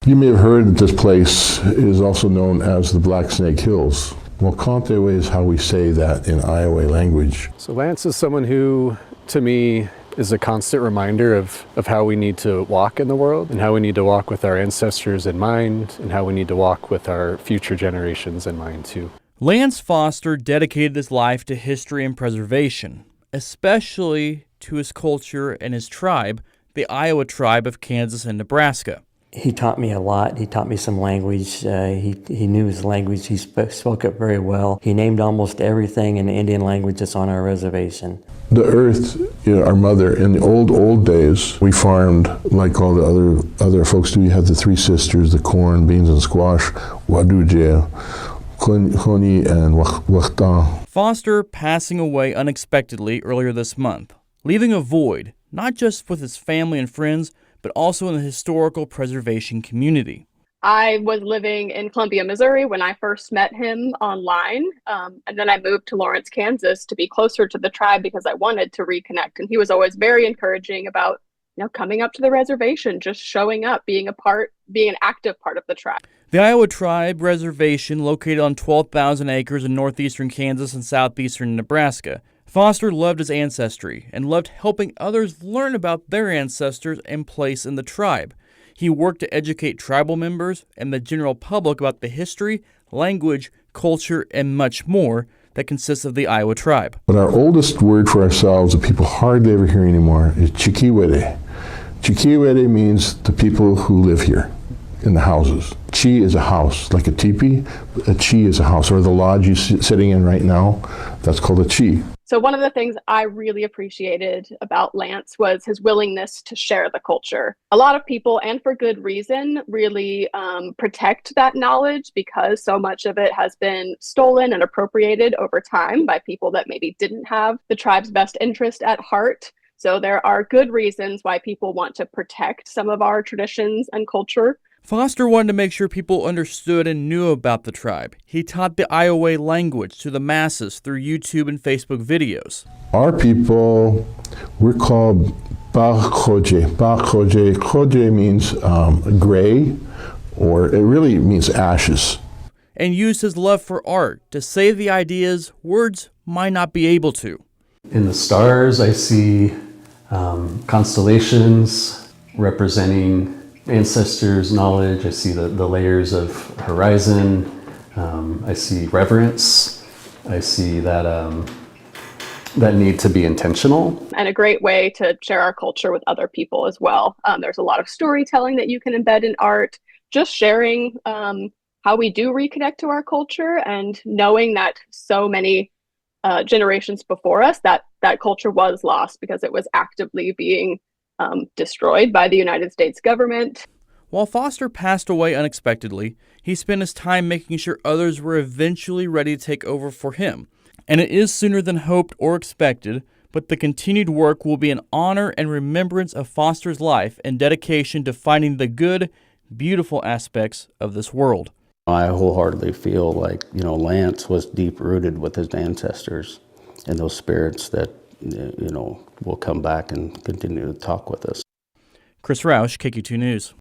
You may have heard that this place is also known as the Black Snake Hills. Well, Contewe is how we say that in Iowa language. So Lance is someone who, to me, is a constant reminder of how we need to walk in the world and how we need to walk with our ancestors in mind and how we need to walk with our future generations in mind too. Lance Foster dedicated his life to history and preservation, especially to his culture and his tribe, the Iowa tribe of Kansas and Nebraska. He taught me a lot. He taught me some language. He knew his language. He spoke it very well. He named almost everything in the Indian language that's on our reservation. The earth, our mother, in the old days, we farmed like all the other folks do. You had the three sisters, the corn, beans, and squash, waduje, khoni, and waktan. Foster passing away unexpectedly earlier this month, leaving a void, not just with his family and friends, but also in the historical preservation community. I was living in Columbia, Missouri when I first met him online, and then I moved to Lawrence, Kansas to be closer to the tribe because I wanted to reconnect. And he was always very encouraging about, coming up to the reservation, just showing up, being an active part of the tribe. The Iowa Tribe Reservation, located on 12,000 acres in northeastern Kansas and southeastern Nebraska. Foster loved his ancestry and loved helping others learn about their ancestors and place in the tribe. He worked to educate tribal members and the general public about the history, language, culture, and much more that consists of the Iowa tribe. But our oldest word for ourselves that people hardly ever hear anymore is chikiwede. Chikiwede means the people who live here in the houses. Chi is a house, like a teepee. A chi is a house, or the lodge you're sitting in right now, that's called a chi. So one of the things I really appreciated about Lance was his willingness to share the culture. A lot of people, and for good reason, really protect that knowledge because so much of it has been stolen and appropriated over time by people that maybe didn't have the tribe's best interest at heart. So there are good reasons why people want to protect some of our traditions and culture. Foster wanted to make sure people understood and knew about the tribe. He taught the Iowa language to the masses through YouTube and Facebook videos. Our people, we're called Bakhoje. Bakhoje. Khoje means gray, or it really means ashes. And used his love for art to say the ideas words might not be able to. In the stars, I see constellations representing ancestors' knowledge. I see the layers of horizon. I see reverence. I see that need to be intentional. And a great way to share our culture with other people as well. There's a lot of storytelling that you can embed in art, just sharing how we do reconnect to our culture and knowing that so many generations before us, that culture was lost because it was actively being destroyed by the United States government. While Foster passed away unexpectedly, he spent his time making sure others were eventually ready to take over for him. And it is sooner than hoped or expected, but the continued work will be an honor and remembrance of Foster's life and dedication to finding the good, beautiful aspects of this world. I wholeheartedly feel like, Lance was deep-rooted with his ancestors and those spirits that, will come back and continue to talk with us. Chris Roush, KQ2 News.